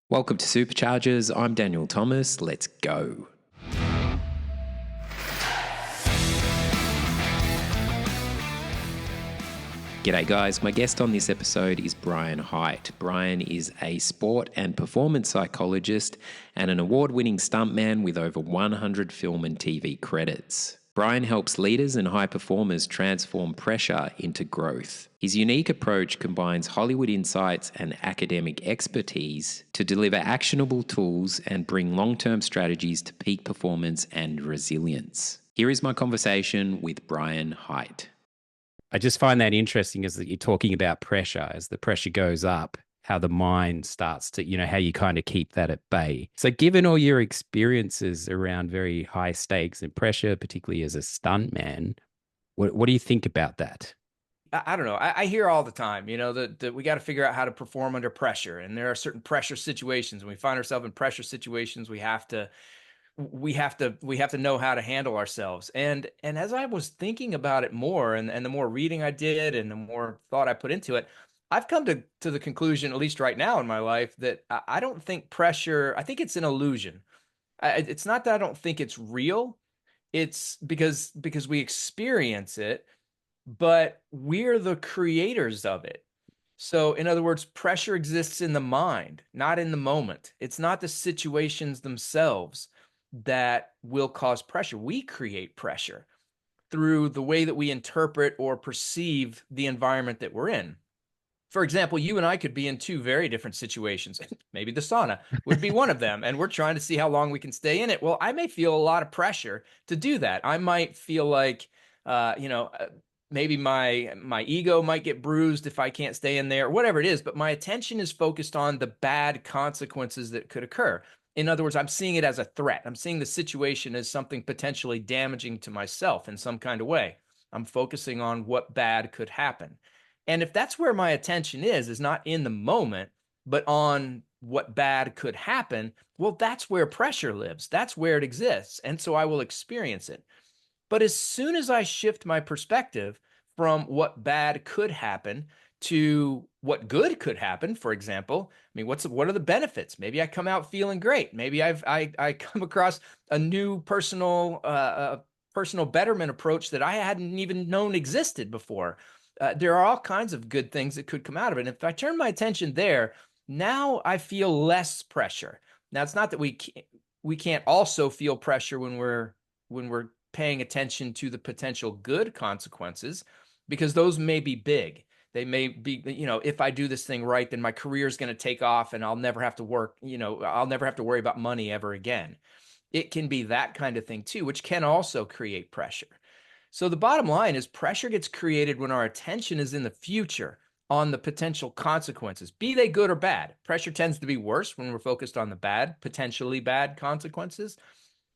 Welcome to Superchargers. I'm Daniel Thomas. Let's go. G'day, guys. My guest on this episode is Brian Hite. Brian is a sport and performance psychologist and an award-winning stuntman with over 100 film and TV credits. Brian helps leaders and high performers transform pressure into growth. His unique approach combines Hollywood insights and academic expertise to deliver actionable tools and bring long-term strategies to peak performance and resilience. Here is my conversation with Brian Hite. I just find that interesting as you're talking about pressure, as the pressure goes up, how the mind starts to, how you kind of keep that at bay. So given all your experiences around very high stakes and pressure, particularly as a stuntman, what do you think about that? I don't know. I hear all the time, that we got to figure out how to perform under pressure. And there are certain pressure situations. When we find ourselves in pressure situations, we have to know how to handle ourselves. And as I was thinking about it more, and the more reading I did and the more thought I put into it, I've come to the conclusion, at least right now in my life, that I don't think pressure, I think it's an illusion. It's not that I don't think it's real. It's because we experience it, but we're the creators of it. So, in other words, pressure exists in the mind, not in the moment. It's not the situations themselves that will cause pressure. We create pressure through the way that we interpret or perceive the environment that we're in. For example, you and I could be in two very different situations. Maybe the sauna would be one of them, and we're trying to see how long we can stay in it. Well, I may feel a lot of pressure to do that. I might feel like, maybe my ego might get bruised if I can't stay in there, whatever it is, but my attention is focused on the bad consequences that could occur. In other words, I'm seeing it as a threat. I'm seeing the situation as something potentially damaging to myself in some kind of way. I'm focusing on what bad could happen. And if that's where my attention is not in the moment, but on what bad could happen, well, that's where pressure lives. That's where it exists. And so I will experience it. But as soon as I shift my perspective from what bad could happen to what good could happen, for example, I mean, what are the benefits? Maybe I come out feeling great. Maybe I come across a new personal betterment approach that I hadn't even known existed before. There are all kinds of good things that could come out of it. And if I turn my attention there, now I feel less pressure. Now, it's not that we can't also feel pressure when we're paying attention to the potential good consequences, because those may be big. They may be, if I do this thing right, then my career is going to take off and I'll never have to work, I'll never have to worry about money ever again. It can be that kind of thing too, which can also create pressure. So the bottom line is pressure gets created when our attention is in the future on the potential consequences, be they good or bad. Pressure tends to be worse when we're focused on the bad, potentially bad consequences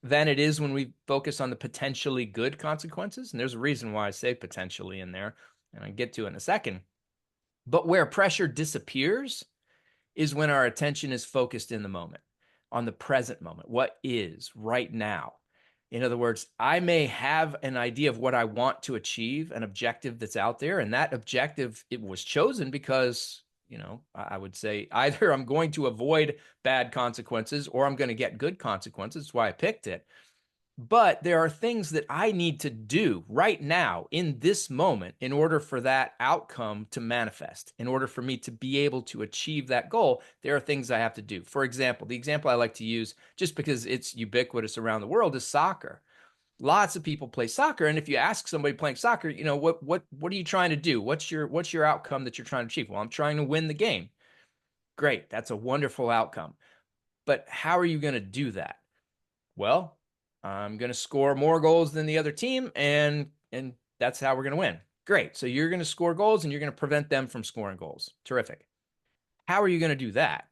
than it is when we focus on the potentially good consequences. And there's a reason why I say potentially in there, and I'll get to it in a second. But where pressure disappears is when our attention is focused in the moment, on the present moment, what is right now. In other words, I may have an idea of what I want to achieve, an objective that's out there, and that objective, it was chosen because, I would say either I'm going to avoid bad consequences or I'm going to get good consequences. That's why I picked it. But there are things that I need to do right now in this moment in order for that outcome to manifest. In order for me to be able to achieve that goal, there are things I have to do. For example, the example I like to use, just because it's ubiquitous around the world, is soccer. Lots of people play soccer, and if you ask somebody playing soccer, what are you trying to do? What's your outcome that you're trying to achieve? Well, I'm trying to win the game. Great, that's a wonderful outcome. But how are you going to do that? Well, I'm going to score more goals than the other team, and that's how we're going to win. Great. So you're going to score goals and you're going to prevent them from scoring goals. Terrific. How are you going to do that?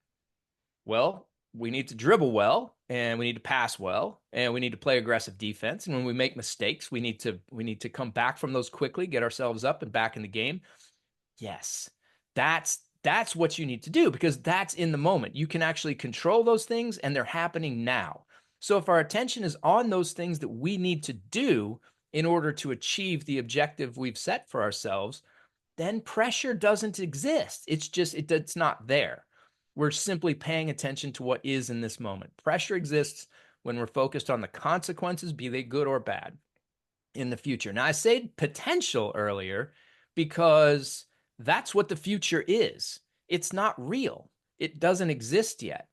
Well, we need to dribble well, and we need to pass well, and we need to play aggressive defense. And when we make mistakes, we need to come back from those quickly, get ourselves up and back in the game. Yes, that's what you need to do, because that's in the moment. You can actually control those things, and they're happening now. So if our attention is on those things that we need to do in order to achieve the objective we've set for ourselves, then pressure doesn't exist. It's not there. We're simply paying attention to what is in this moment. Pressure exists when we're focused on the consequences, be they good or bad, in the future. Now, I said potential earlier because that's what the future is. It's not real. It doesn't exist yet.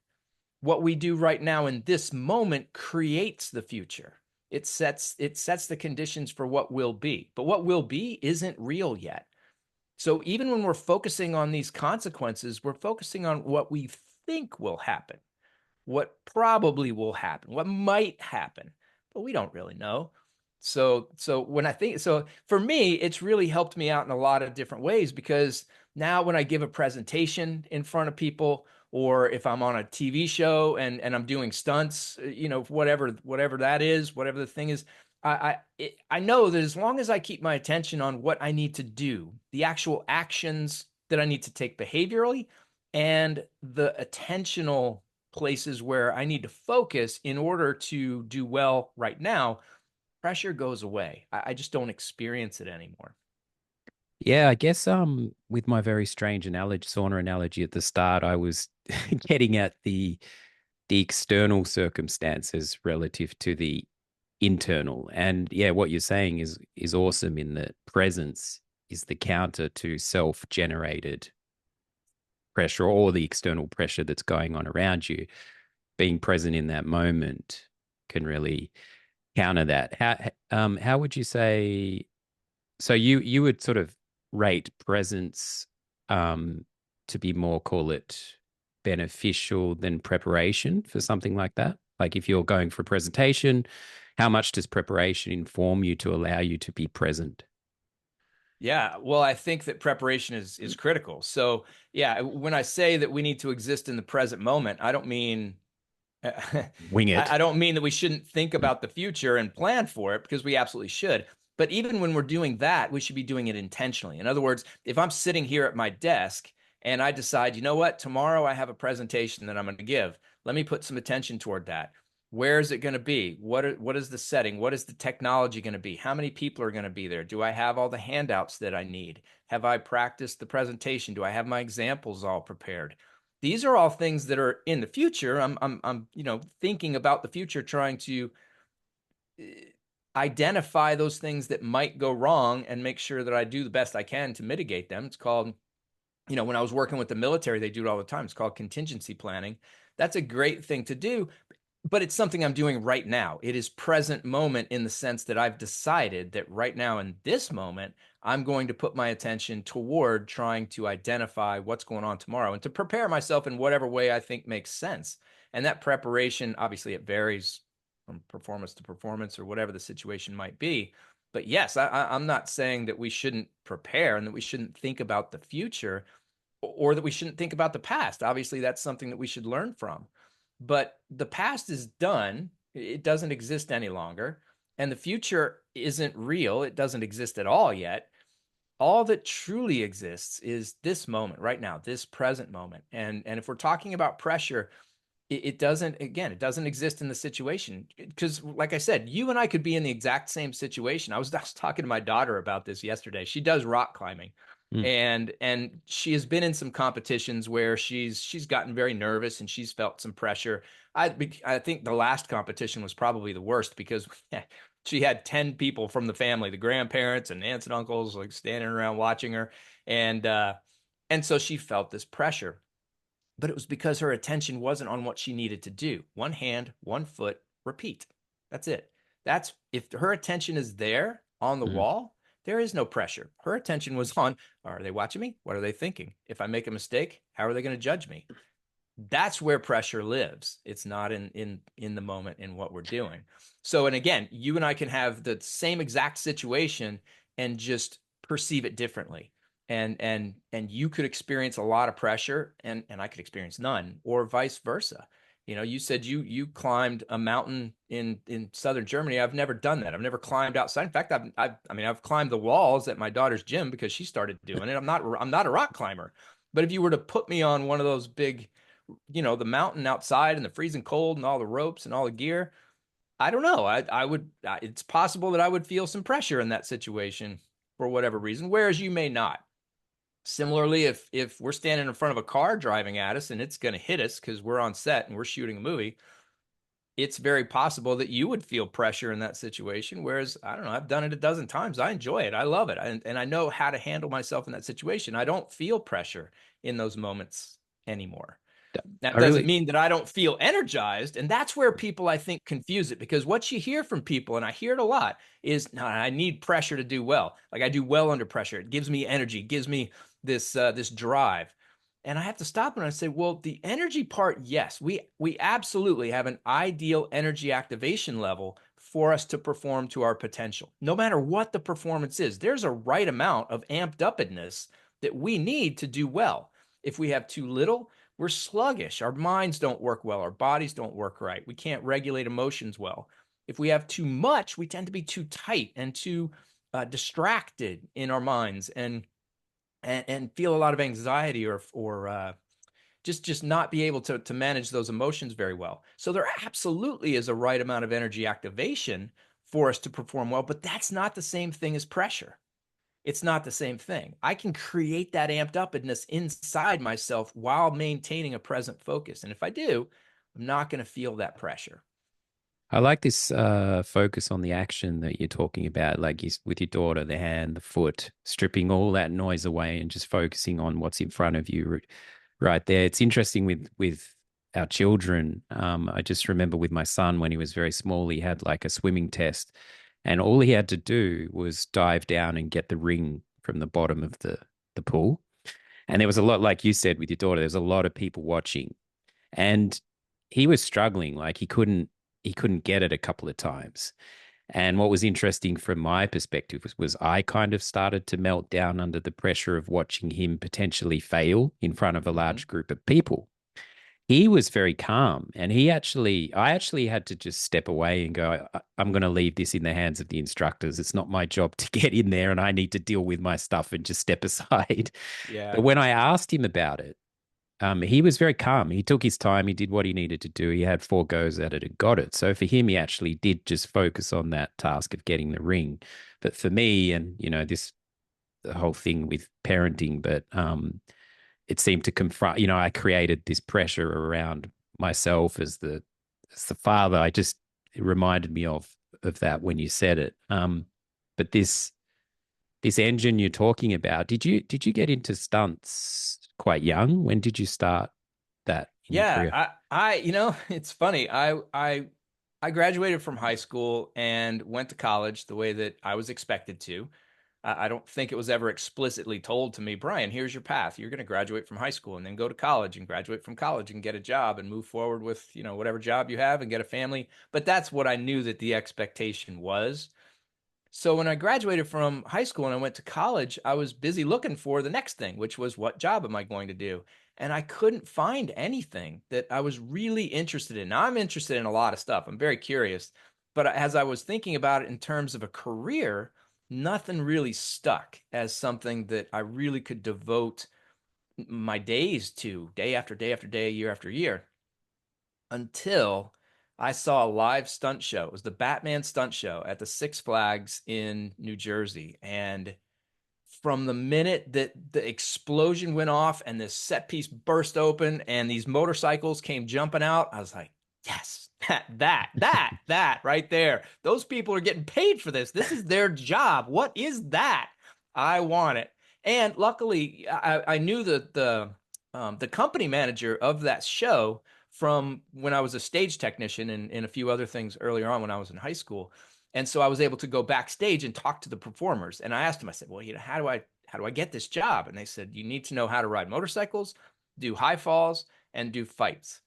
What we do right now in this moment creates the future. It sets the conditions for what will be. But what will be isn't real yet. So even when we're focusing on these consequences, we're focusing on what we think will happen, what probably will happen, what might happen, but we don't really know. So when I think, so for me, it's really helped me out in a lot of different ways, because now when I give a presentation in front of people, or if I'm on a TV show and I'm doing stunts, whatever that is, whatever the thing is, I know that as long as I keep my attention on what I need to do, the actual actions that I need to take behaviorally, and the attentional places where I need to focus in order to do well right now, pressure goes away. I just don't experience it anymore. Yeah, I guess with my very strange analogy, sauna analogy at the start, I was getting at the external circumstances relative to the internal. And yeah, what you're saying is awesome in that presence is the counter to self-generated pressure or the external pressure that's going on around you. Being present in that moment can really counter that. How would you say, so you would sort of rate presence to be more, call it, beneficial than preparation for something like that? Like if you're going for a presentation, how much does preparation inform you to allow you to be present? Yeah, well, I think that preparation is critical. So, yeah, when I say that we need to exist in the present moment, I don't mean I Wing it. I don't mean that we shouldn't think about the future and plan for it, because we absolutely should. But even when we're doing that, we should be doing it intentionally. In other words, if I'm sitting here at my desk and I decide, you know what, tomorrow I have a presentation that I'm going to give, let me put some attention toward that. Where is it going to be? What is the setting? What is the technology going to be? How many people are going to be there? Do I have all the handouts that I need? Have I practiced the presentation? Do I have my examples all prepared? These are all things that are in the future. I'm thinking about the future, trying to uh, identify those things that might go wrong and make sure that I do the best I can to mitigate them. It's called, when I was working with the military, they do it all the time. It's called contingency planning. That's a great thing to do, but it's something I'm doing right now. It is present moment in the sense that I've decided that right now in this moment, I'm going to put my attention toward trying to identify what's going on tomorrow and to prepare myself in whatever way I think makes sense. And that preparation, obviously, it varies from performance to performance or whatever the situation might be. But yes, I'm not saying that we shouldn't prepare and that we shouldn't think about the future, or that we shouldn't think about the past. Obviously, that's something that we should learn from. But the past is done, it doesn't exist any longer. And the future isn't real, it doesn't exist at all yet. All that truly exists is this moment right now, this present moment. And if we're talking about pressure, it doesn't, again, it doesn't exist in the situation, because like I said, you and I could be in the exact same situation. I was talking to my daughter about this yesterday. She does rock climbing, Mm. and she has been in some competitions where she's gotten very nervous and she's felt some pressure. I think the last competition was probably the worst, because she had 10 people from the family, the grandparents and aunts and uncles, like standing around watching her, and so she felt this pressure, but it was because her attention wasn't on what she needed to do. One hand, one foot, repeat. That's it. That's, if her attention is there on the Mm. wall, there is no pressure. Her attention was on, are they watching me? What are they thinking? If I make a mistake, how are they going to judge me? That's where pressure lives. It's not in the moment in what we're doing. So, and again, you and I can have the same exact situation and just perceive it differently. And you could experience a lot of pressure, and I could experience none, or vice versa. You said you climbed a mountain in southern Germany. I've never done that. I've never climbed outside. In fact, I've climbed the walls at my daughter's gym because she started doing it. I'm not a rock climber. But if you were to put me on one of those big, the mountain outside and the freezing cold and all the ropes and all the gear, I don't know. I would, it's possible that I would feel some pressure in that situation for whatever reason, whereas you may not. Similarly, if we're standing in front of a car driving at us and it's going to hit us because we're on set and we're shooting a movie, it's very possible that you would feel pressure in that situation. Whereas, I don't know, I've done it a dozen times. I enjoy it. I love it. And I know how to handle myself in that situation. I don't feel pressure in those moments anymore. That I doesn't really, mean that I don't feel energized. And that's where people, I think, confuse it, because what you hear from people, and I hear it a lot, is no, I need pressure to do well. Like I do well under pressure. It gives me energy, gives me this drive. And I have to stop and I say, well, the energy part, yes, we absolutely have an ideal energy activation level for us to perform to our potential. No matter what the performance is, there's a right amount of amped upness that we need to do well. If we have too little, we're sluggish. Our minds don't work well. Our bodies don't work right. We can't regulate emotions well. If we have too much, we tend to be too tight and too distracted in our minds, and feel a lot of anxiety, or just not be able to manage those emotions very well. So there absolutely is a right amount of energy activation for us to perform well, but that's not the same thing as pressure. It's not the same thing. I can create that amped upness inside myself while maintaining a present focus. And if I do, I'm not going to feel that pressure. I like this focus on the action that you're talking about, like with your daughter, the hand, the foot, stripping all that noise away and just focusing on what's in front of you right there. It's interesting with our children. I just remember with my son when he was very small, he had like a swimming test, and all he had to do was dive down and get the ring from the bottom of the pool. And there was a lot, like you said with your daughter, there's a lot of people watching, and he was struggling. Like he couldn't get it a couple of times. And what was interesting from my perspective was I kind of started to melt down under the pressure of watching him potentially fail in front of a Mm-hmm. large group of people. He was very calm, and I actually had to just step away and go, I'm going to leave this in the hands of the instructors. It's not my job to get in there, and I need to deal with my stuff and just step aside. Yeah. But when I asked him about it, he was very calm. He took his time. He did what he needed to do. He had 4 goes at it and got it. So for him, he actually did just focus on that task of getting the ring. But for me, and this the whole thing with parenting, but it seemed to confront. I created this pressure around myself as the father. It reminded me of that when you said it. But this engine you're talking about, did you get into stunts quite young? When did you start that in your Yeah. career? It's funny. I graduated from high school and went to college the way that I was expected to. I don't think it was ever explicitly told to me, Brian, here's your path. You're going to graduate from high school and then go to college and graduate from college and get a job and move forward with, whatever job you have and get a family. But that's what I knew that the expectation was. So when I graduated from high school and I went to college, I was busy looking for the next thing, which was, what job am I going to do? And I couldn't find anything that I was really interested in. Now, I'm interested in a lot of stuff. I'm very curious. But as I was thinking about it in terms of a career, nothing really stuck as something that I really could devote my days to, day after day after day, year after year, until I saw a live stunt show. It was the Batman stunt show at the Six Flags in New Jersey. And from the minute that the explosion went off and this set piece burst open and these motorcycles came jumping out, I was like, yes, that right there. Those people are getting paid for this. This is their job. What is that? I want it. And luckily, I knew the company manager of that show from when I was a stage technician and a few other things earlier on when I was in high school. And so I was able to go backstage and talk to the performers. And I asked them, I said, well, how do I get this job? And they said, you need to know how to ride motorcycles, do high falls, and do fights.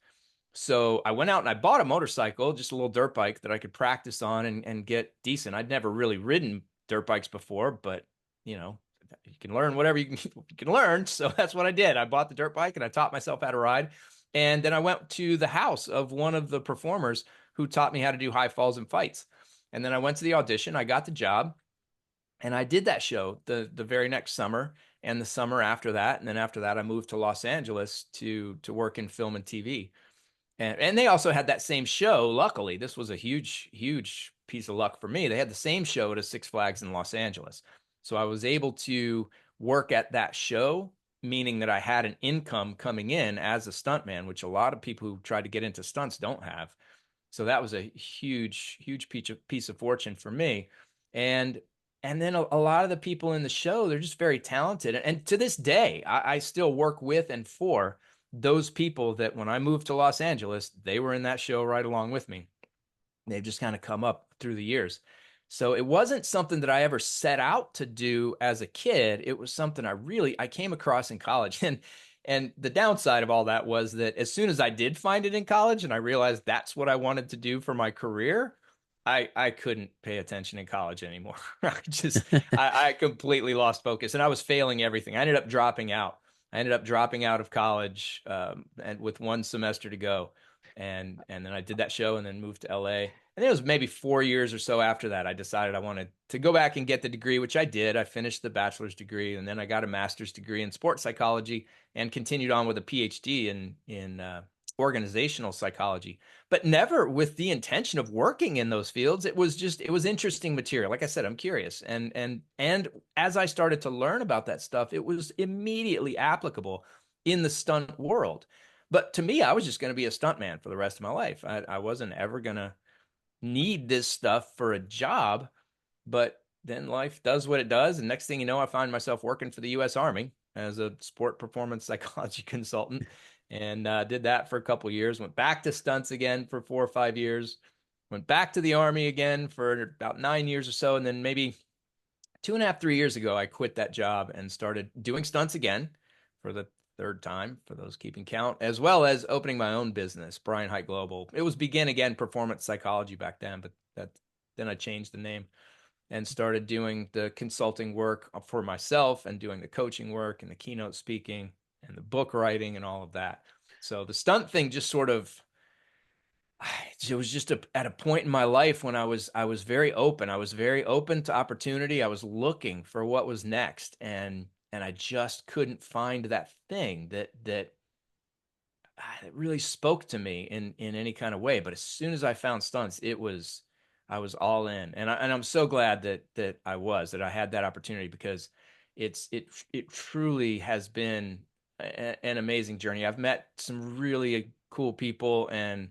So I went out and I bought a motorcycle, just a little dirt bike that I could practice on and get decent. I'd never really ridden dirt bikes before, but you know, you can learn whatever you can learn. So that's what I did. I bought the dirt bike and I taught myself how to ride. And then I went to the house of one of the performers who taught me how to do high falls and fights. And then I went to the audition, I got the job, and I did that show the very next summer and the summer after that. And then after that, I moved to Los Angeles to work in film and TV. And they also had that same show. Luckily, this was a huge piece of luck for me. They had the same show at a Six Flags in Los Angeles. So I was able to work at that show, meaning that I had an income coming in as a stuntman, which a lot of people who try to get into stunts don't have. So that was a huge piece of fortune for me. And and then a lot of the people in the show, they're just very talented. And to this day, I still work with and for those people that when I moved to Los Angeles, they were in that show right along with me. They've just kind of come up through the years. So it wasn't something that I ever set out to do as a kid. It was something I came across in college. And the downside of all that was that as soon as I did find it in college and I realized that's what I wanted to do for my career, I couldn't pay attention in college anymore. I completely lost focus and I was failing everything. I ended up dropping out. I ended up dropping out of college and with one semester to go. And then I did that show and then moved to LA. And it was maybe 4 years or so after that, I decided I wanted to go back and get the degree, which I did. I finished the bachelor's degree, and then I got a master's degree in sports psychology, and continued on with a PhD in organizational psychology, but never with the intention of working in those fields. It was interesting material. Like I said, I'm curious, and as I started to learn about that stuff, it was immediately applicable in the stunt world. But to me, I was just going to be a stuntman for the rest of my life. I wasn't ever going to need this stuff for a job, but then life does what it does. And next thing you know, I find myself working for the U.S. Army as a sport performance psychology consultant, and did that for a couple of years. Went back to stunts again for 4 or 5 years. Went back to the Army again for about 9 years or so, and then maybe 2.5, 3 years ago, I quit that job and started doing stunts again for the third time, for those keeping count, as well as opening my own business, Brian Hite Global. It was Begin Again Performance Psychology back then, but then I changed the name and started doing the consulting work for myself and doing the coaching work and the keynote speaking and the book writing and all of that. So the stunt thing just sort of, it was just at a point in my life when I was very open. I was very open to opportunity. I was looking for what was next, and I just couldn't find that thing that it really spoke to me in any kind of way. But as soon as I found stunts, I was all in, and I'm so glad that I had that opportunity, because it truly has been an amazing journey. I've met some really cool people, and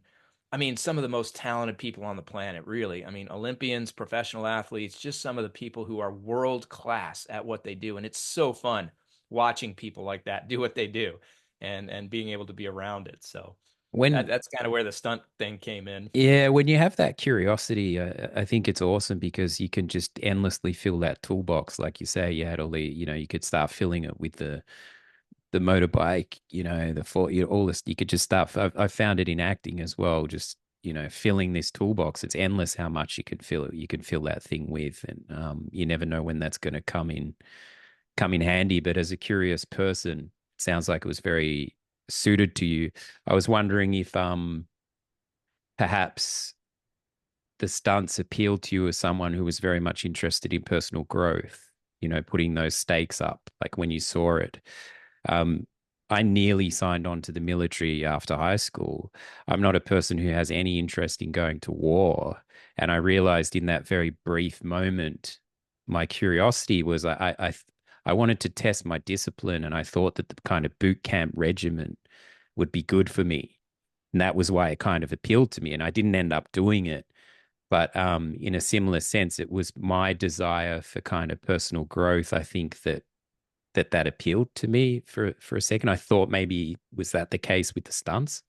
I mean some of the most talented people on the planet, really. I mean Olympians, professional athletes, just some of the people who are world class at what they do, and it's so fun watching people like that do what they do and being able to be around it. So When that's kind of where the stunt thing came in. Yeah, when you have that curiosity, I think it's awesome because you can just endlessly fill that toolbox. Like you say, you had all the, you could start filling it with the motorbike, the for all this. You could just start. I found it in acting as well. Just filling this toolbox. It's endless how much you can fill it. You can fill that thing with, and you never know when that's going to come in handy. But as a curious person, it sounds like it was very suited to you. I was wondering if perhaps the stunts appealed to you as someone who was very much interested in personal growth, putting those stakes up, like when you saw it. Um, I nearly signed on to the military after high school. I'm not a person who has any interest in going to war. And I realized in that very brief moment, my curiosity was I wanted to test my discipline, and I thought that the kind of boot camp regimen would be good for me. And that was why it kind of appealed to me. And I didn't end up doing it. But in a similar sense, it was my desire for kind of personal growth. I think that appealed to me for a second. I thought maybe was that the case with the stunts?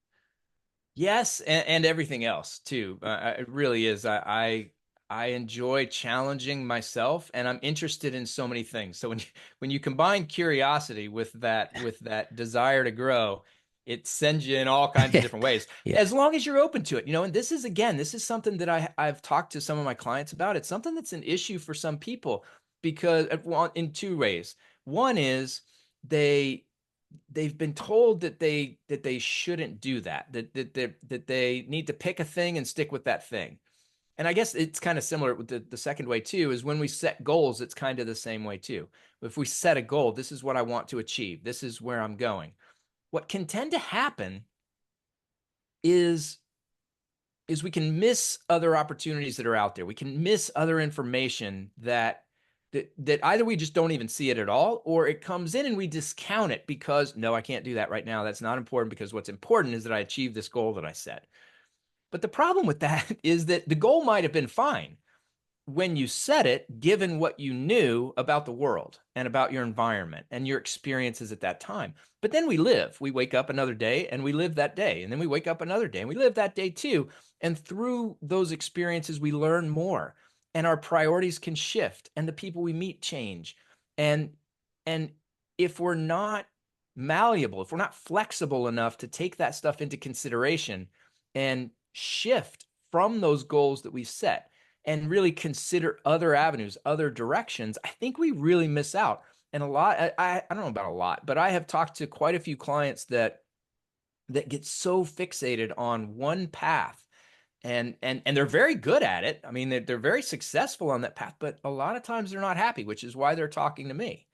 Yes, and everything else too. It really is. I enjoy challenging myself, and I'm interested in so many things. So when you combine curiosity with that desire to grow, it sends you in all kinds of different ways. Yeah. As long as you're open to it, And this is again, this is something that I've talked to some of my clients about. It's something that's an issue for some people because well, in two ways. One is they they've been told that they shouldn't do that they need to pick a thing and stick with that thing. And I guess it's kind of similar with the second way too, is when we set goals, it's kind of the same way too. If we set a goal, this is what I want to achieve, this is where I'm going. What can tend to happen is we can miss other opportunities that are out there. We can miss other information that that either we just don't even see it at all, or it comes in and we discount it because no, I can't do that right now. That's not important because what's important is that I achieve this goal that I set. But the problem with that is that the goal might have been fine when you set it, given what you knew about the world and about your environment and your experiences at that time. But then we wake up another day and we live that day. And then we wake up another day and we live that day too. And through those experiences, we learn more and our priorities can shift and the people we meet change. And, and if we're not malleable, if we're not flexible enough to take that stuff into consideration and shift from those goals that we set, and really consider other avenues, other directions, I think we really miss out. And a lot, I don't know about a lot, but I have talked to quite a few clients that get so fixated on one path, and they're very good at it. I mean, they're very successful on that path, but a lot of times they're not happy, which is why they're talking to me,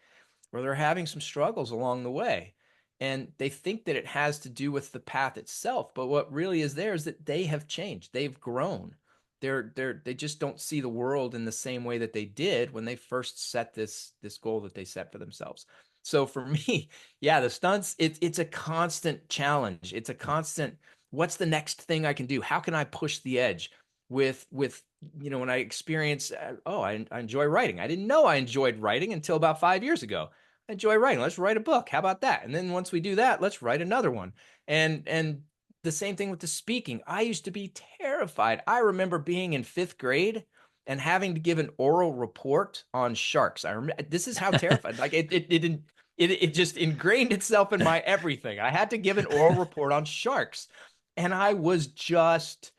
or they're having some struggles along the way. And they think that it has to do with the path itself, but what really is there is that they have changed, they've grown. They just don't see the world in the same way that they did when they first set this goal that they set for themselves. So for me, yeah, the stunts, it's a constant challenge. It's a constant, what's the next thing I can do? How can I push the edge with when I experience, I enjoy writing. I didn't know I enjoyed writing until about 5 years ago. I enjoy writing. Let's write a book. How about that? And then once we do that, let's write another one. And the same thing with the speaking. I used to be terrified. I remember being in 5th grade and having to give an oral report on sharks. I remember, this is how terrified. Like it just ingrained itself in my everything. I had to give an oral report on sharks, and I was just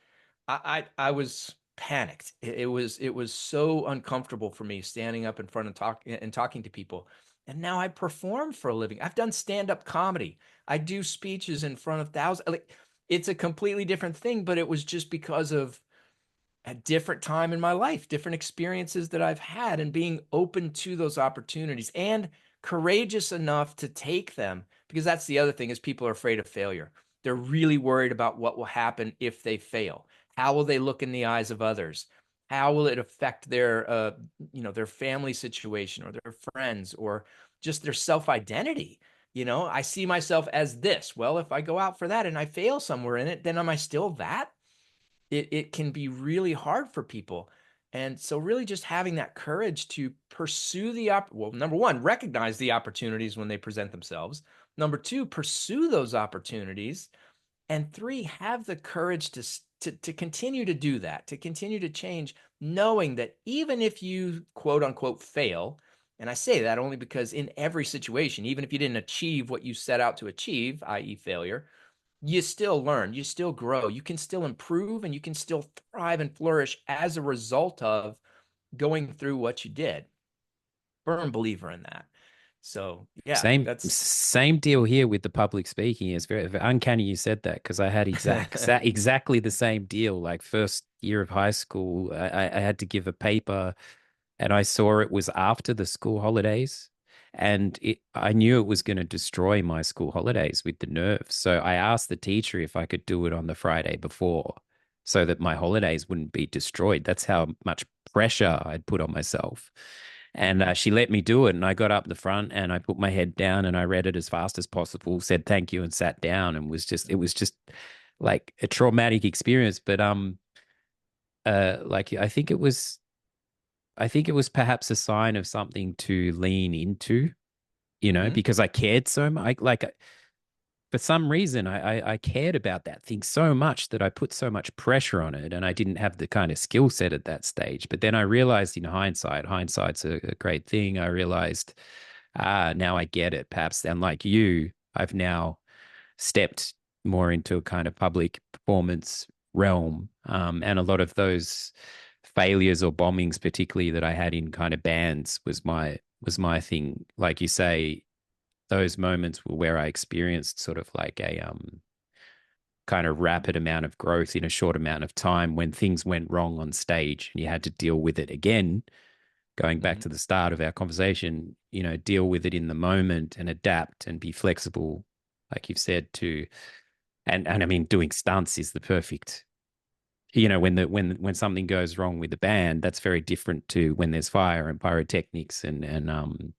I was panicked. It was so uncomfortable for me standing up in front and talking to people. And now I perform for a living. I've done stand-up comedy. I do speeches in front of thousands. Like, it's a completely different thing, but it was just because of a different time in my life, different experiences that I've had, and being open to those opportunities and courageous enough to take them. Because that's the other thing, is people are afraid of failure. They're really worried about what will happen if they fail. How will they look in the eyes of others? How will it affect their family situation or their friends or just their self-identity? I see myself as this. Well, if I go out for that and I fail somewhere in it, then am I still that? It can be really hard for people. And so really just having that courage to pursue well, number one, recognize the opportunities when they present themselves. Number two, pursue those opportunities. And three, have the courage to continue to do that, to continue to change, knowing that even if you quote unquote fail, and I say that only because in every situation, even if you didn't achieve what you set out to achieve, i.e. failure, you still learn, you still grow, you can still improve, and you can still thrive and flourish as a result of going through what you did. Firm believer in that. So yeah, Same that's same deal here with the public speaking. It's very uncanny you said that, because I had exactly the same deal. Like, first year of high school, I had to give a paper, and I saw it was after the school holidays, and I knew it was going to destroy my school holidays with the nerves. So I asked the teacher if I could do it on the Friday before, so that my holidays wouldn't be destroyed. That's how much pressure I'd put on myself. And she let me do it. And I got up the front and I put my head down and I read it as fast as possible, said thank you, and sat down. And it was just like a traumatic experience. But like, I think it was perhaps a sign of something to lean into, Mhm. because I cared so much. Like, for some reason, I cared about that thing so much that I put so much pressure on it, and I didn't have the kind of skill set at that stage. But then I realized, in hindsight's a great thing. I realized, now I get it, perhaps. And like you, I've now stepped more into a kind of public performance realm. And a lot of those failures or bombings, particularly that I had in kind of bands, was my thing. Like you say, those moments were where I experienced sort of like a kind of rapid amount of growth in a short amount of time, when things went wrong on stage and you had to deal with it again. Going back Mhm. to the start of our conversation, deal with it in the moment and adapt and be flexible, like you've said, to and I mean, doing stunts is the perfect when something goes wrong with the band, that's very different to when there's fire and pyrotechnics and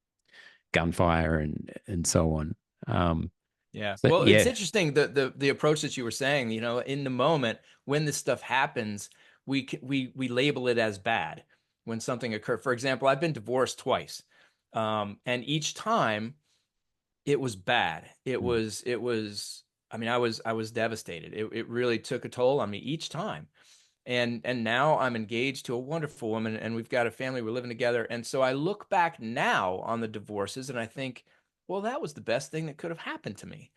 gunfire and so on. Um, Yeah. so Well, it's yeah. interesting the approach that you were saying, in the moment when this stuff happens, we label it as bad when something occurred. For example, I've been divorced twice. And each time it was bad. It was I mean, I was devastated. It really took a toll on me each time. And now I'm engaged to a wonderful woman and we've got a family, we're living together. And so I look back now on the divorces and I think, well, that was the best thing that could have happened to me.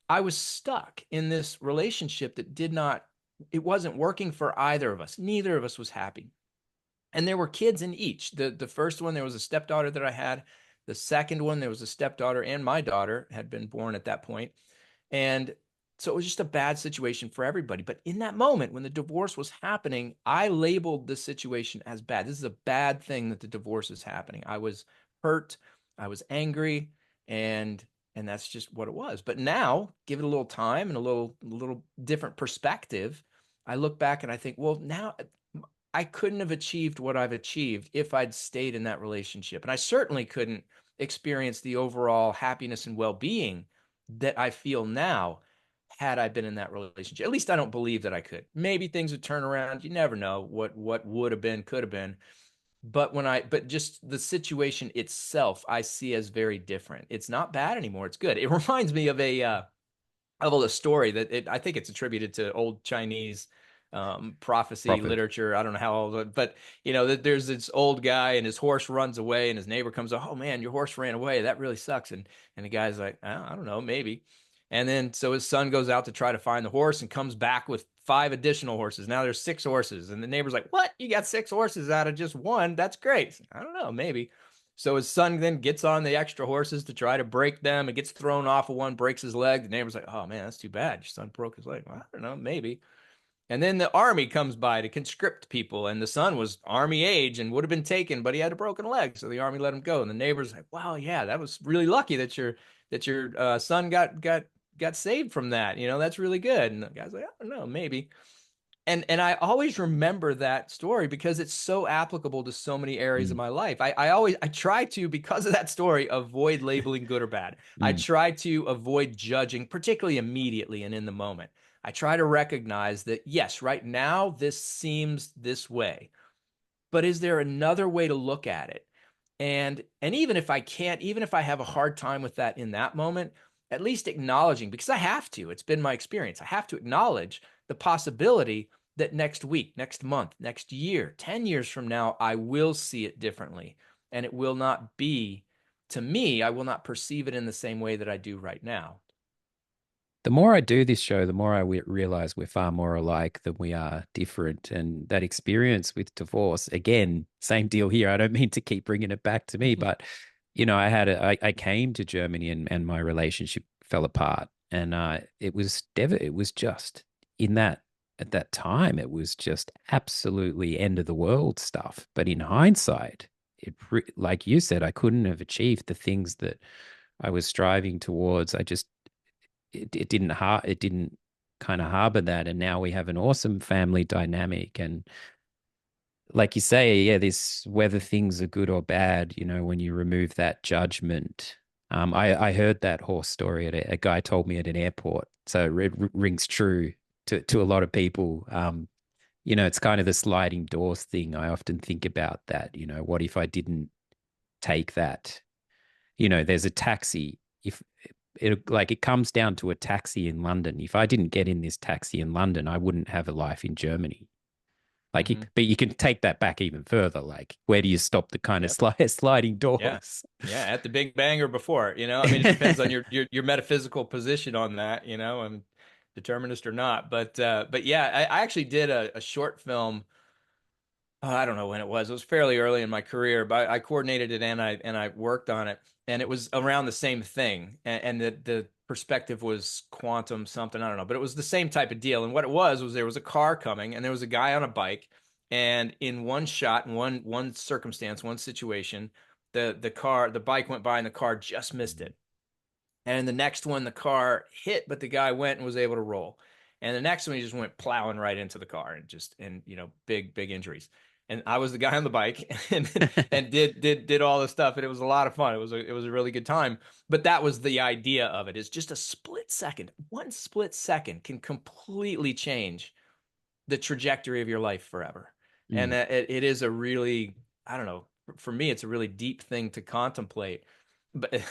I was stuck in this relationship that it wasn't working for either of us. Neither of us was happy. And there were kids in each. The first one, there was a stepdaughter that I had. The second one, there was a stepdaughter, and my daughter had been born at that point. And so it was just a bad situation for everybody. But in that moment, when the divorce was happening, I labeled the situation as bad. This is a bad thing that the divorce is happening. I was hurt, I was angry, and and that's just what it was. But now, give it a little time and a little different perspective, I look back and I think, well, now I couldn't have achieved what I've achieved if I'd stayed in that relationship. And I certainly couldn't experience the overall happiness and well-being that I feel now had I been in that relationship. At least I don't believe that I could. Maybe things would turn around. You never know what would have been, could have been. But just the situation itself, I see as very different. It's not bad anymore. It's good. It reminds me of a story I think it's attributed to old Chinese prophecy Prophet. literature. I don't know how old, but that there's this old guy and his horse runs away and his neighbor comes up, oh man, your horse ran away. That really sucks. And the guy's like, I don't know, maybe. And then so his son goes out to try to find the horse and comes back with five additional horses. Now there's six horses. And the neighbor's like, what? You got six horses out of just one? That's great. I don't know, maybe. So his son then gets on the extra horses to try to break them and gets thrown off of one, breaks his leg. The neighbor's like, oh man, that's too bad. Your son broke his leg. Well, I don't know, maybe. And then the army comes by to conscript people, and the son was army age and would have been taken, but he had a broken leg, so the army let him go. And the neighbor's like, "Wow, yeah, that was really lucky that your son got saved from that. That's really good." And the guy's like, "I don't know, maybe." And I always remember that story because it's so applicable to so many areas of Mm, my life. I try to, because of that story, avoid labeling good or bad. I mm. try to avoid judging, particularly immediately and in the moment. I try to recognize that, yes, right now this seems this way, but is there another way to look at it? And even if I can't, even if I have a hard time with that in that moment, at least acknowledging, because I have to, it's been my experience, I have to acknowledge the possibility that next week, next month, next year, 10 years from now, I will see it differently. And it will not be, to me, I will not perceive it in the same way that I do right now. The more I do this show, the more I realize we're far more alike than we are different. And that experience with divorce, again, same deal here. I don't mean to keep bringing it back to me, but I came to Germany and my relationship fell apart, and it was just in that at that time, it was just absolutely end of the world stuff. But in hindsight, like you said, I couldn't have achieved the things that I was striving towards. It didn't kind of harbor that, and now we have an awesome family dynamic. And like you say, yeah, this whether things are good or bad, when you remove that judgment. I heard that horse story a guy told me at an airport, so it rings true to a lot of people. It's kind of the sliding doors thing. I often think about that. What if I didn't take that? There's a taxi. If it comes down to a taxi in London. If I didn't get in this taxi in London, I wouldn't have a life in Germany. Mm-hmm. But you can take that back even further. Like, where do you stop the kind of Yep. sliding Yeah. doors? Yeah. At the Big Bang or before, I mean, it depends on your metaphysical position on that, I'm determinist or not. But yeah, I actually did a short film. I don't know when it was. It was fairly early in my career, but I coordinated it and I worked on it, and it was around the same thing. And the perspective was quantum something, I don't know, but it was the same type of deal. And what it was there was a car coming, and there was a guy on a bike, and in one shot, in one circumstance, one situation, the bike went by and the car just missed it. And the next one, the car hit, but the guy went and was able to roll. And the next one, he just went plowing right into the car and big injuries. And I was the guy on the bike and did all the stuff. And it was a lot of fun. It was a really good time. But that was the idea of it, is just a split second. One split second can completely change the trajectory of your life forever. And Mm. it is a really, I don't know, for me, it's a really deep thing to contemplate. But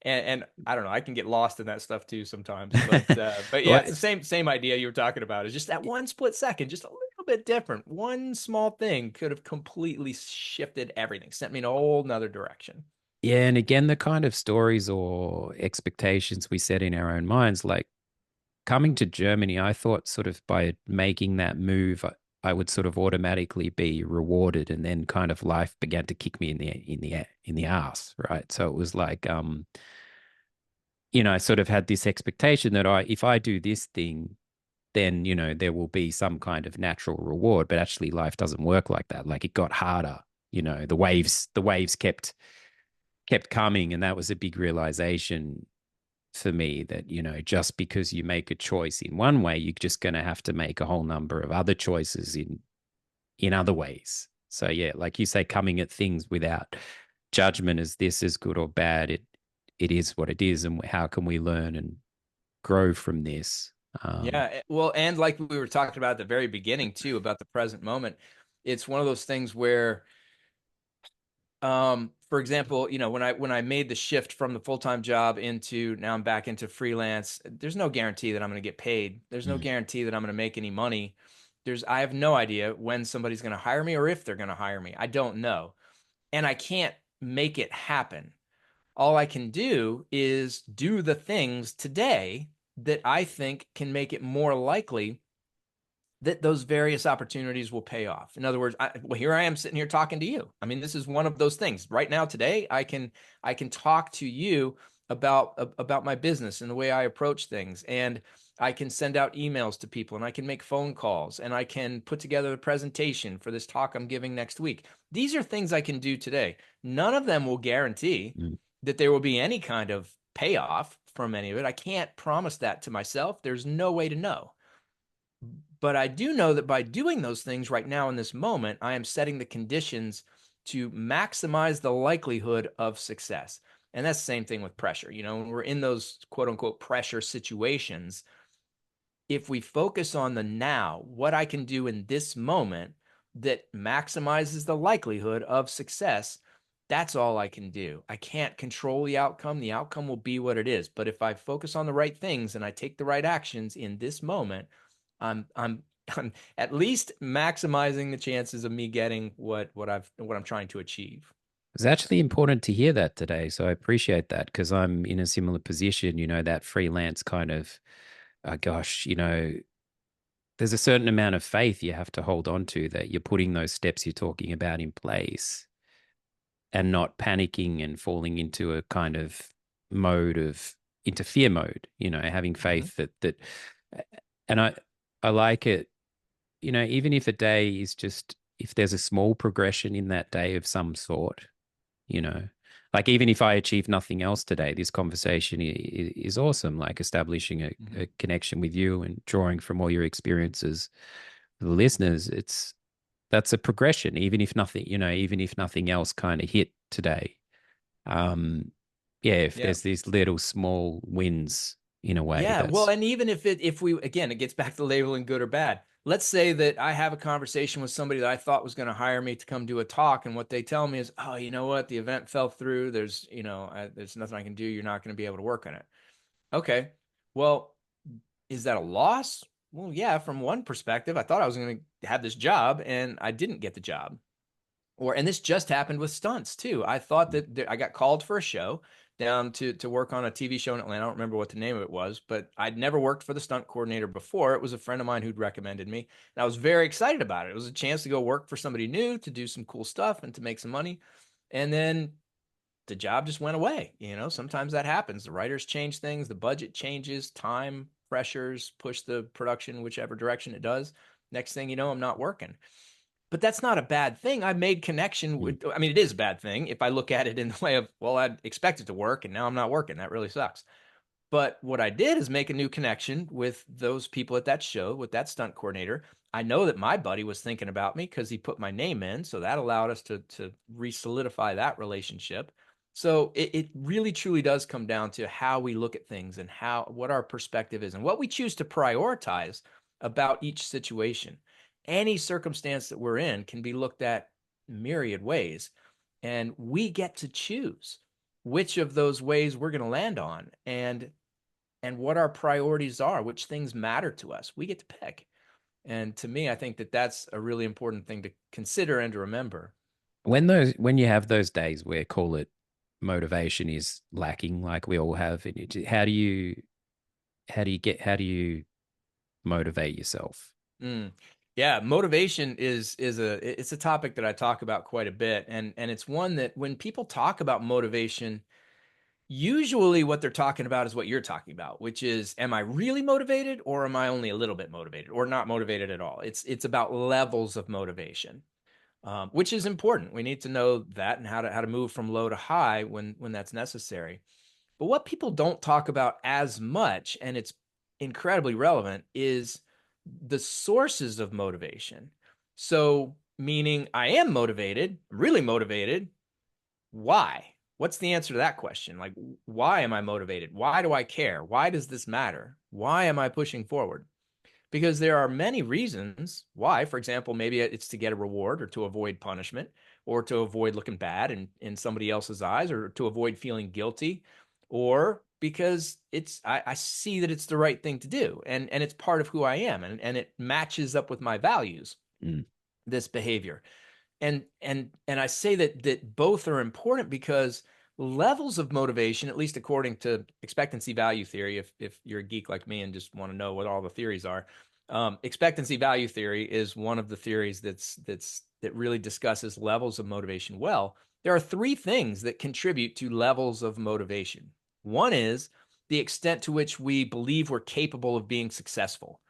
and I don't know, I can get lost in that stuff too sometimes. But yeah, Well, it's the same idea you were talking about. It's just that one split second, just a little bit different. One small thing could have completely shifted everything, sent me in a whole nother direction. yeah, and again, the kind of stories or expectations we set in our own minds, like coming to Germany, I thought sort of by making that move, I would sort of automatically be rewarded, and then kind of life began to kick me in the ass, right? So it was like, I sort of had this expectation that if I do this thing, then there will be some kind of natural reward. But actually, life doesn't work like that. Like it got harder. The waves kept coming, and that was a big realization for me that just because you make a choice in one way, you're just going to have to make a whole number of other choices in other ways. So yeah, like you say, coming at things without judgment as this is good or bad, it is what it is, and how can we learn and grow from this? Yeah, well, and like we were talking about at the very beginning too, about the present moment, it's one of those things where for example, when I made the shift from the full-time job into, now I'm back into freelance, there's no guarantee that I'm going to get paid. There's no Mm. guarantee that I'm going to make any money. I have no idea when somebody's going to hire me or if they're going to hire me. I don't know. And I can't make it happen. All I can do is do the things today that I think can make it more likely that those various opportunities will pay off. In other words, well, here I am sitting here talking to you. I mean, this is one of those things. Right now, today, I can talk to you about my business and the way I approach things, and I can send out emails to people, and I can make phone calls, and I can put together a presentation for this talk I'm giving next week. These are things I can do today. None of them will guarantee Mm. that there will be any kind of payoff from any of it. I can't promise that to myself. There's no way to know. But I do know that by doing those things right now in this moment, I am setting the conditions to maximize the likelihood of success. And that's the same thing with pressure. When we're in those quote unquote pressure situations, if we focus on the now, what I can do in this moment that maximizes the likelihood of success, that's all I can do. I can't control the outcome. The outcome will be what it is. But if I focus on the right things and I take the right actions in this moment, I'm I'm I'm at least maximizing the chances of me getting what I'm trying to achieve. It's actually important to hear that today. So I appreciate that because I'm in a similar position, that freelance kind of, gosh, there's a certain amount of faith you have to hold on to that you're putting those steps you're talking about in place and not panicking and falling into a kind of into fear mode, having Mhm. faith and I like it, even if a day is just, if there's a small progression in that day of some sort, you know, like even if I achieve nothing else today, this conversation is awesome, like establishing a Mhm. connection with you and drawing from all your experiences for the listeners. That's a progression, even if nothing else kind of hit today. um yeah, if Yeah. there's these little small wins in a way, Yeah, well, that's and even if we, again, it gets back to labeling good or bad. Let's say that I have a conversation with somebody that I thought was going to hire me to come do a talk, and what they tell me is, "Oh, you know what? The event fell through. There's nothing I can do. You're not going to be able to work on it." Okay. Well, is that a loss? Well, yeah, from one perspective, I thought I was going to have this job and I didn't get the job. And this just happened with stunts too. I thought that I got called for a show down to work on a TV show in Atlanta. I don't remember what the name of it was, but I'd never worked for the stunt coordinator before. It was a friend of mine who'd recommended me, and I was very excited about it. It was a chance to go work for somebody new, to do some cool stuff and to make some money. And then the job just went away. Sometimes that happens. The writers change things, the budget changes, time pressures push the production whichever direction it does. Next thing you know, I'm not working. But that's not a bad thing. I made connection mm, with, I mean, it is a bad thing if I look at it in the way of, well, I'd expect it to work and now I'm not working. That really sucks. But what I did is make a new connection with those people at that show, with that stunt coordinator. I know that my buddy was thinking about me because he put my name in. So that allowed us to re-solidify that relationship. So it really truly does come down to how we look at things and what our perspective is and what we choose to prioritize about each situation. Any circumstance that we're in can be looked at myriad ways, and we get to choose which of those ways we're going to land on and what our priorities are, which things matter to us. We get to pick. And to me, I think that that's a really important thing to consider and to remember. When you have those days where, call it, motivation is lacking, like we all have, how do you motivate yourself? Mm. Yeah, motivation it's a topic that I talk about quite a bit, and it's one that when people talk about motivation, usually what they're talking about is what you're talking about, which is, am I really motivated or am I only a little bit motivated or not motivated at all? It's about levels of motivation, which is important. We need to know that and how to move from low to high when that's necessary. But what people don't talk about as much, and it's incredibly relevant, is the sources of motivation. So, meaning I am motivated, I'm really motivated. Why? What's the answer to that question? Like, why am I motivated? Why do I care? Why does this matter? Why am I pushing forward? Because there are many reasons why. For example, maybe it's to get a reward or to avoid punishment or to avoid looking bad in somebody else's eyes or to avoid feeling guilty, or because I see that it's the right thing to do and it's part of who I am, and it matches up with my values, Mm. this behavior. And I say that both are important because levels of motivation, at least according to expectancy value theory, if you're a geek like me and just want to know what all the theories are, expectancy value theory is one of the theories that really discusses levels of motivation. Well, there are three things that contribute to levels of motivation. One is the extent to which we believe we're capable of being successful.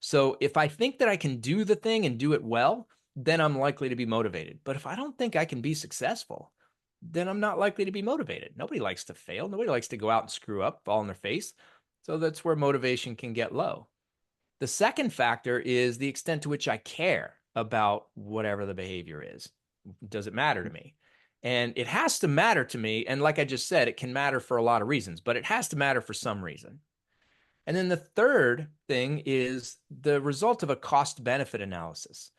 So if I think that I can do the thing and do it well, then I'm likely to be motivated. But if I don't think I can be successful, then I'm not likely to be motivated. Nobody likes to fail. Nobody likes to go out and screw up, fall on their face. So that's where motivation can get low. The second factor is the extent to which I care about whatever the behavior is. Does it matter to me? And it has to matter to me. And like I just said, it can matter for a lot of reasons, but it has to matter for some reason. And then the third thing is the result of a cost benefit analysis.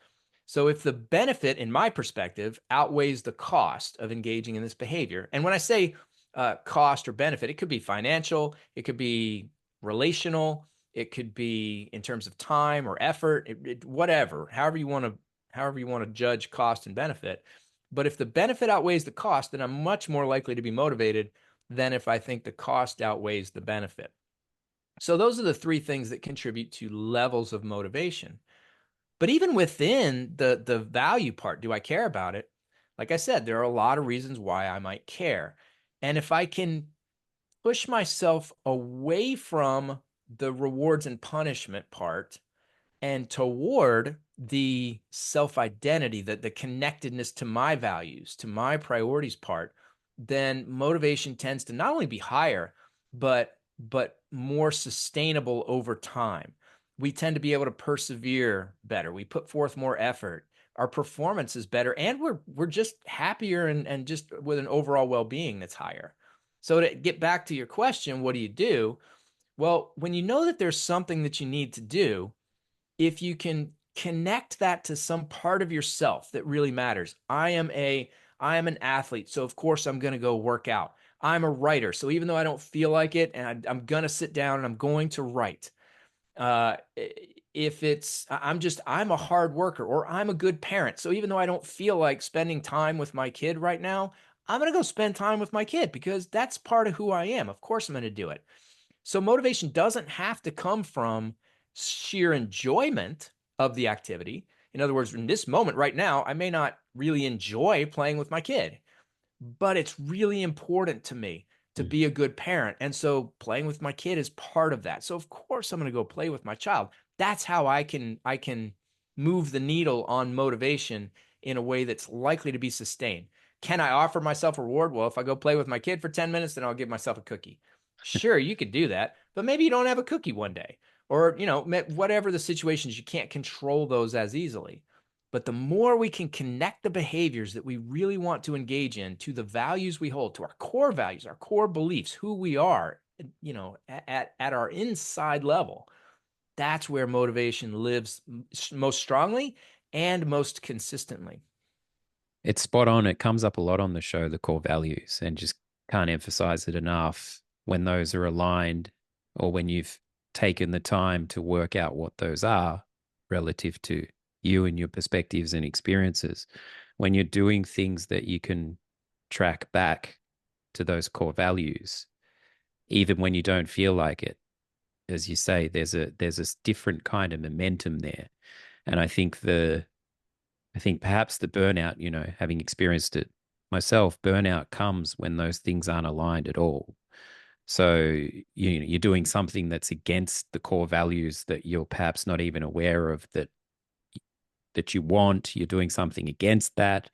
So if the benefit, in my perspective, outweighs the cost of engaging in this behavior, and when I say cost or benefit, it could be financial, it could be relational, it could be in terms of time or effort, whatever, however you want to judge cost and benefit. But if the benefit outweighs the cost, then I'm much more likely to be motivated than if I think the cost outweighs the benefit. So those are the three things that contribute to levels of motivation. But even within the value part, do I care about it? Like I said, there are a lot of reasons why I might care. And if I can push myself away from the rewards and punishment part and toward the self-identity, the connectedness to my values, to my priorities part, then motivation tends to not only be higher, but more sustainable over time. We tend to be able to persevere better. We put forth more effort. Our performance is better, and we're just happier and just with an overall well-being that's higher. So to get back to your question, what do you do? Well, when you know that there's something that you need to do, if you can connect that to some part of yourself that really matters. I am an athlete, so of course I'm going to go work out. I'm a writer, so even though I don't feel like it, and I'm going to sit down and I'm going to write. If it's I'm a hard worker, or I'm a good parent, so even though I don't feel like spending time with my kid right now, I'm going to go spend time with my kid because that's part of who I am. Of course I'm going to do it. So motivation doesn't have to come from sheer enjoyment of the activity. In other words, in this moment right now, I may not really enjoy playing with my kid, but it's really important to me to Mm. be a good parent. And so playing with my kid is part of that. So of course I'm going to go play with my child. That's how I can move the needle on motivation in a way that's likely to be sustained. Can I offer myself a reward? Well, if I go play with my kid for 10 minutes, then I'll give myself a cookie. Sure, you could do that, but maybe you don't have a cookie one day, or whatever the situations, you can't control those as easily. But the more we can connect the behaviors that we really want to engage in to the values we hold, to our core values, our core beliefs, who we are, at our inside level, that's where motivation lives most strongly and most consistently. It's spot on. It comes up a lot on the show, the core values, and just can't emphasize it enough. When those are aligned, or when you've taken the time to work out what those are relative to you and your perspectives and experiences, when you're doing things that you can track back to those core values, even when you don't feel like it, as you say, there's a different kind of momentum there. And I think perhaps the burnout, having experienced it myself, burnout comes when those things aren't aligned at all. So you're doing something that's against the core values that you're perhaps not even aware of that you want. You're doing something against that.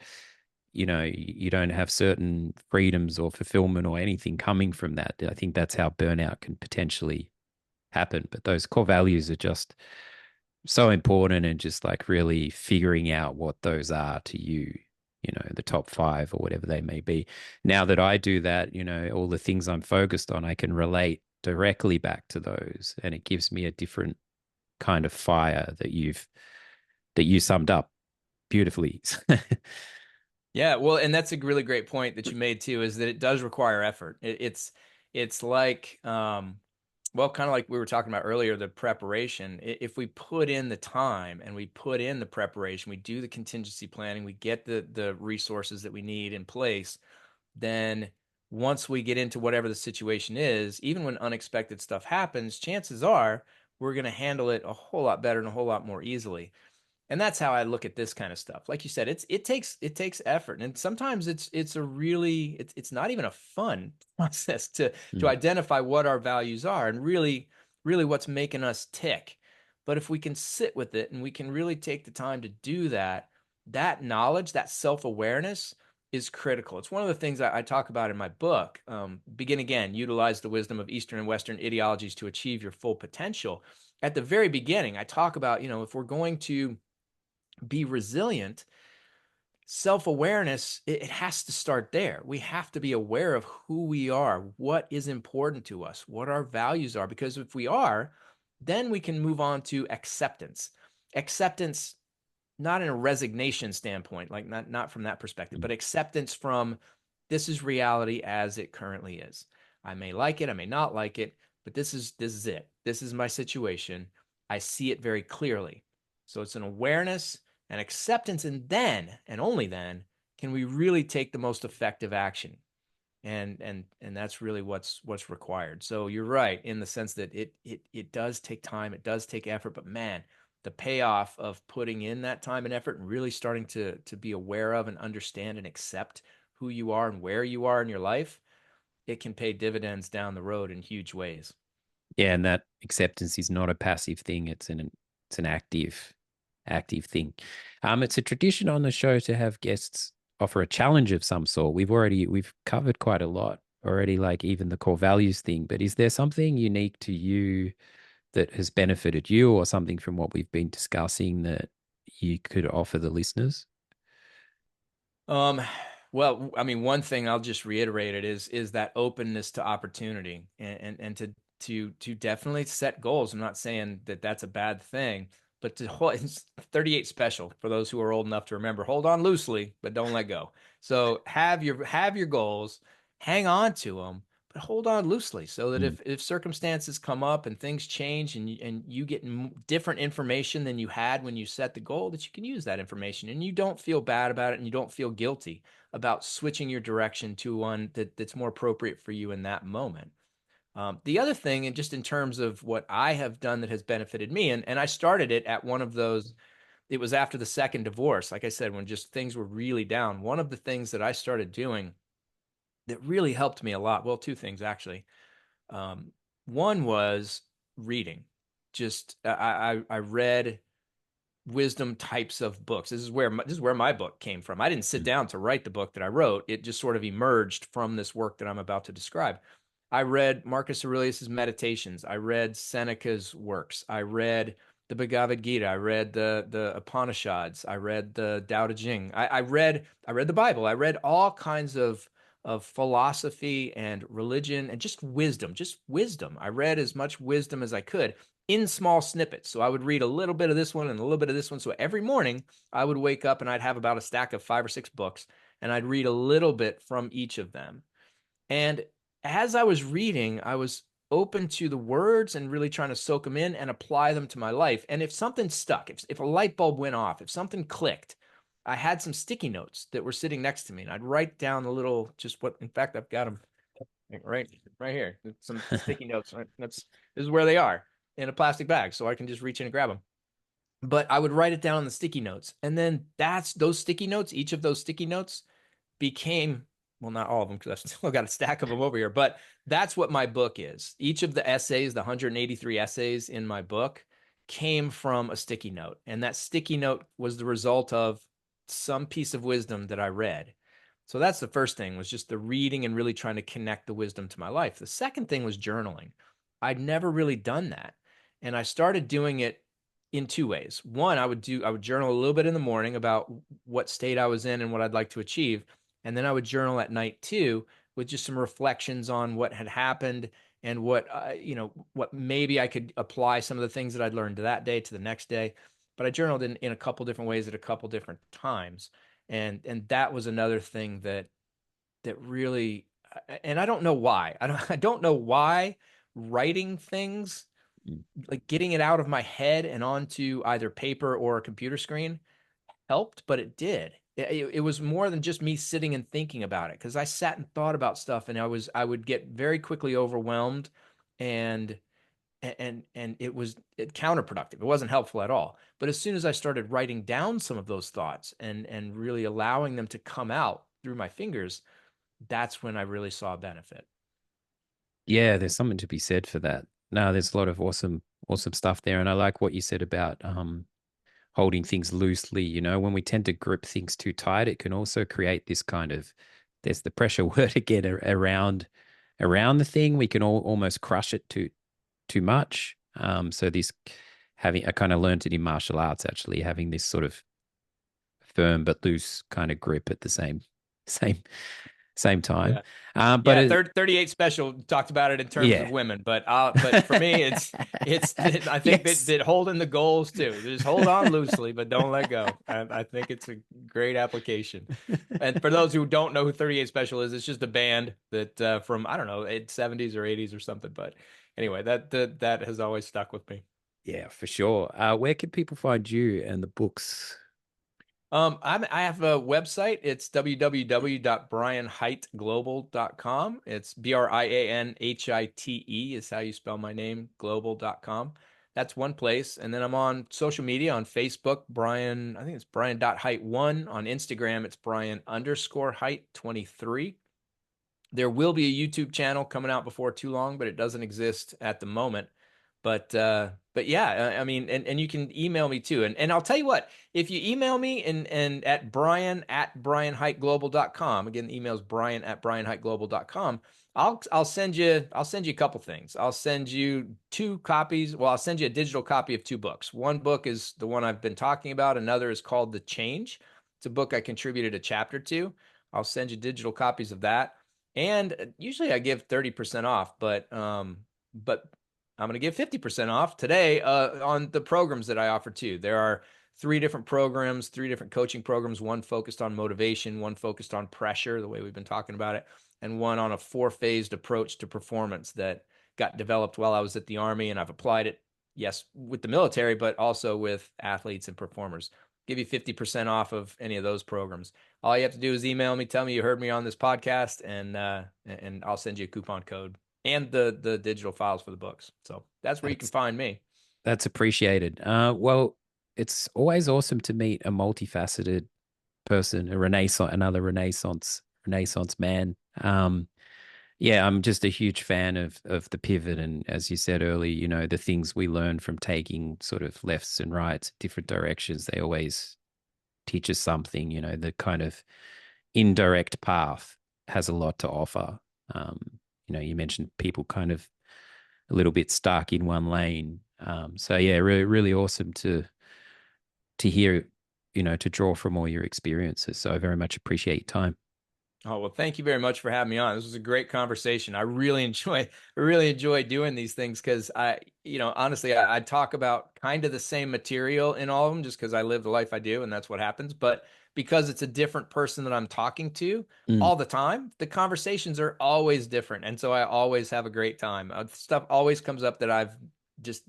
You don't have certain freedoms or fulfillment or anything coming from that. I think that's how burnout can potentially happen. But those core values are just so important, and just like really figuring out what those are to you, the top five or whatever they may be. Now that I do that, all the things I'm focused on, I can relate directly back to those. And it gives me a different kind of fire that you summed up beautifully. Yeah, well, and that's a really great point that you made too, is that it does require effort. It's like well, kind of like we were talking about earlier, the preparation. If we put in the time and we put in the preparation, we do the contingency planning, we get the resources that we need in place, then once we get into whatever the situation is, even when unexpected stuff happens, chances are we're going to handle it a whole lot better and a whole lot more easily. And that's how I look at this kind of stuff. Like you said, it takes effort, and sometimes it's not even a fun process to Mm. identify what our values are and really what's making us tick. But if we can sit with it and we can really take the time to do that, that knowledge, that self-awareness is critical. It's one of the things I talk about in my book. Begin Again, utilize the wisdom of Eastern and Western ideologies to achieve your full potential. At the very beginning, I talk about, if we're going to be resilient, self-awareness, it has to start there. We have to be aware of who we are, what is important to us, what our values are, because if we are, then we can move on to acceptance, not in a resignation standpoint, like not from that perspective, but acceptance from, this is reality as it currently is. I may like it, I may not like it, but this is it. This is my situation. I see it very clearly. So it's an awareness and acceptance, and then, and only then, can we really take the most effective action. And that's really what's required. So you're right in the sense that it does take time, it does take effort, but man, the payoff of putting in that time and effort and really starting to be aware of and understand and accept who you are and where you are in your life, it can pay dividends down the road in huge ways. Yeah, and that acceptance is not a passive thing. It's an active thing. It's a tradition on the show to have guests offer a challenge of some sort. We've covered quite a lot already, like even the core values thing. But is there something unique to you that has benefited you, or something from what we've been discussing that you could offer the listeners? Um, well, I mean, one thing I'll just reiterate it is that openness to opportunity, and to definitely set goals. I'm not saying that that's a bad thing, but to hold, it's 38 special for those who are old enough to remember. Hold on loosely, but don't let go. So have your goals, hang on to them, but hold on loosely so that Mm. if circumstances come up and things change, and you get different information than you had when you set the goal, that you can use that information and you don't feel bad about it and you don't feel guilty about switching your direction to one that's more appropriate for you in that moment. The other thing, and just in terms of what I have done that has benefited me, and I started it at one of those, it was after the second divorce. Like I said, when just things were really down, one of the things that I started doing that really helped me a lot, well, two things actually. Um, One was reading. Just I read wisdom types of books. This is where my book came from. I didn't sit Mm. down to write the book that I wrote. It just sort of emerged from this work that I'm about to describe. I read Marcus Aurelius's Meditations. I read Seneca's works. I read the Bhagavad Gita. I read the Upanishads. I read the Tao Te Ching. I read the Bible. I read all kinds of philosophy and religion and just wisdom, just wisdom. I read as much wisdom as I could in small snippets. So I would read a little bit of this one and a little bit of this one. So every morning I would wake up and I'd have about a stack of 5 or 6 books, and I'd read a little bit from each of them. And as I was reading, I was open to the words and really trying to soak them in and apply them to my life. And if something stuck, if a light bulb went off, if something clicked, I had some sticky notes that were sitting next to me, and I'd write down a little, just what, in fact, I've got them right here. Some sticky notes. Right? This is where they are, in a plastic bag, so I can just reach in and grab them. But I would write it down on the sticky notes. And then those sticky notes, each of those sticky notes became, well, not all of them, because I've still got a stack of them over here, but that's what my book is. Each of the essays, the 183 essays in my book, came from a sticky note. And that sticky note was the result of some piece of wisdom that I read. So that's the first thing, was just the reading and really trying to connect the wisdom to my life. The second thing was journaling. I'd never really done that. And I started doing it in two ways. One, I would journal a little bit in the morning about what state I was in and what I'd like to achieve. And then I would journal at night too, with just some reflections on what had happened and what maybe I could apply some of the things that I'd learned that day to the next day. But I journaled in a couple different ways at a couple different times. And that was another thing that really, and I don't know why. I don't know why writing things, like getting it out of my head and onto either paper or a computer screen, helped, but it did. It was more than just me sitting and thinking about it, because I sat and thought about stuff, and I would get very quickly overwhelmed, and it counterproductive. It wasn't helpful at all. But as soon as I started writing down some of those thoughts and really allowing them to come out through my fingers, that's when I really saw a benefit. Yeah, there's something to be said for that. No, there's a lot of awesome stuff there. And I like what you said about holding things loosely. When we tend to grip things too tight, it can also create this kind of, there's the pressure word again, around the thing. We can almost crush it too much. So this having, I kind of learned it in martial arts, actually, having this sort of firm but loose kind of grip at the same same time. Yeah. But Yeah, 38 Special talked about it in terms of yeah. women, but for me, it's I think that Yes. that holding the goals too. Just hold on loosely, but don't let go. And I think it's a great application. And for those who don't know who 38 Special is, it's just a band that from, I don't know, 70s or 80s or something. But anyway, that has always stuck with me. Yeah, for sure. Where can people find you and the books? I have a website. It's www.brianhiteglobal.com. It's BRIANHITE is how you spell my name, global.com. That's one place. And then I'm on social media on Facebook, Brian, I think it's Brian.Hite1. On Instagram, it's Brian_Hite23. There will be a YouTube channel coming out before too long, but it doesn't exist at the moment. But yeah, I mean, and you can email me too. And I'll tell you what, if you email me and at brian@brianhiteglobal.com, again, the email is brian@brianhiteglobal.com. I'll send you a couple things. I'll send you 2 copies. Well, I'll send you a digital copy of 2 books. One book is the one I've been talking about. Another is called The Change. It's a book I contributed a chapter to. I'll send you digital copies of that. And usually I give 30% off, but I'm going to give 50% off today on the programs that I offer too. There are 3 different programs, 3 different coaching programs, one focused on motivation, one focused on pressure, the way we've been talking about it, and one on a 4-phased approach to performance that got developed while I was at the Army, and I've applied it, yes, with the military, but also with athletes and performers. Give you 50% off of any of those programs. All you have to do is email me, tell me you heard me on this podcast, and I'll send you a coupon code and the digital files for the books. So that's where you can find me. That's appreciated. Well, it's always awesome to meet a multifaceted person, another Renaissance man. Yeah, I'm just a huge fan of the pivot, and as you said earlier, the things we learn from taking sort of lefts and rights, different directions, they always teach us something. The kind of indirect path has a lot to offer. you mentioned people kind of a little bit stuck in one lane. So yeah, really, really awesome to hear, to draw from all your experiences. So I very much appreciate your time. Oh, well, thank you very much for having me on. This was a great conversation. I really enjoy doing these things because honestly, I talk about kind of the same material in all of them just because I live the life I do and that's what happens. But because it's a different person that I'm talking to Mm. all the time, the conversations are always different. And so I always have a great time. Stuff always comes up that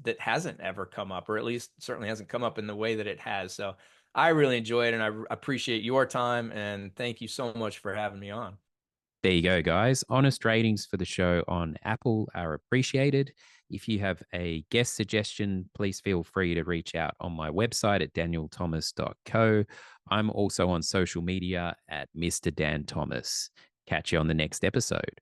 that hasn't ever come up, or at least certainly hasn't come up in the way that it has. So I really enjoy it and I appreciate your time and thank you so much for having me on. There you go, guys. Honest ratings for the show on Apple are appreciated. If you have a guest suggestion, please feel free to reach out on my website at danielthomas.co. I'm also on social media at Mr. Dan Thomas. Catch you on the next episode.